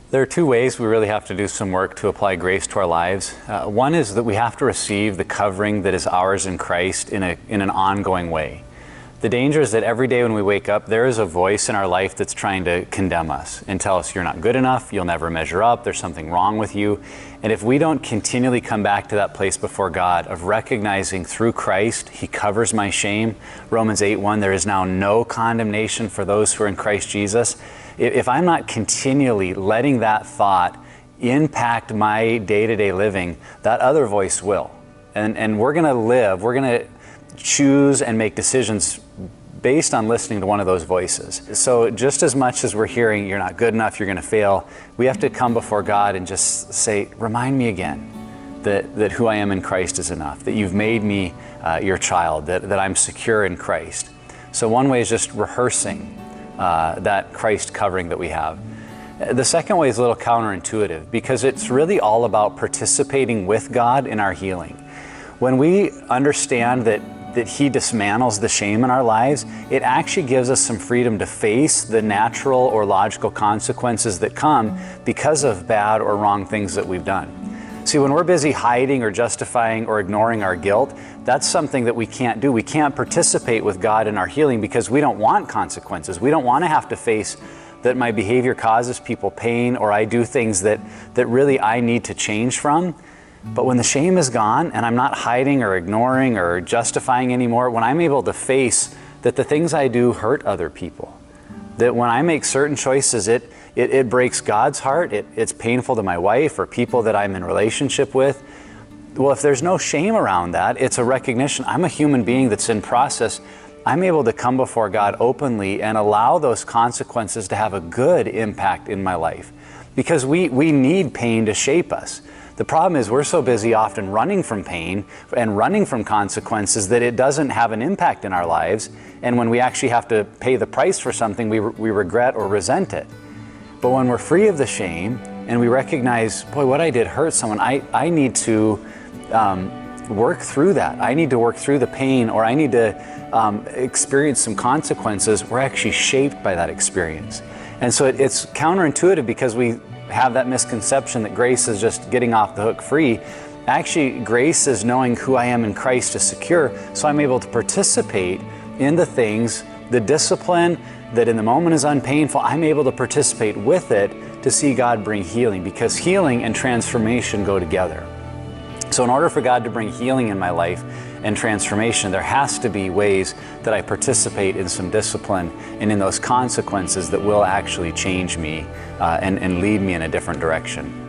There are two ways we really have to do some work to apply grace to our lives. One is that we have to receive the covering that is ours in Christ in an ongoing way. The danger is that every day when we wake up, there is a voice in our life that's trying to condemn us and tell us you're not good enough, you'll never measure up, there's something wrong with you. And if we don't continually come back to that place before God of recognizing through Christ, He covers my shame. Romans 8:1, there is now no condemnation for those who are in Christ Jesus. If I'm not continually letting that thought impact my day-to-day living, that other voice will. And we're going to choose and make decisions based on listening to one of those voices. So just as much as we're hearing, you're not good enough, you're going to fail, we have to come before God and just say, remind me again that who I am in Christ is enough, that you've made me your child, that I'm secure in Christ. So one way is just rehearsing that Christ covering that we have. The second way is a little counterintuitive because it's really all about participating with God in our healing. When we understand that He dismantles the shame in our lives, it actually gives us some freedom to face the natural or logical consequences that come because of bad or wrong things that we've done. See, when we're busy hiding or justifying or ignoring our guilt, that's something that we can't do. We can't participate with God in our healing because we don't want consequences. We don't want to have to face that my behavior causes people pain or I do things that really I need to change from. But when the shame is gone and I'm not hiding or ignoring or justifying anymore, when I'm able to face that the things I do hurt other people, that when I make certain choices, it breaks God's heart, it's painful to my wife or people that I'm in relationship with. Well, if there's no shame around that, it's a recognition I'm a human being that's in process. I'm able to come before God openly and allow those consequences to have a good impact in my life because we need pain to shape us. The problem is we're so busy often running from pain and running from consequences that it doesn't have an impact in our lives. And when we actually have to pay the price for something, we regret or resent it. But when we're free of the shame and we recognize, boy, what I did hurt someone, I need to work through that. I need to work through the pain or I need to experience some consequences. We're actually shaped by that experience. And so it's counterintuitive because we have that misconception that grace is just getting off the hook free. Actually, grace is knowing who I am in Christ is secure, so I'm able to participate in the things, the discipline that in the moment is unpainful, I'm able to participate with it to see God bring healing because healing and transformation go together. So in order for God to bring healing in my life and transformation, there has to be ways that I participate in some discipline and in those consequences that will actually change me and lead me in a different direction.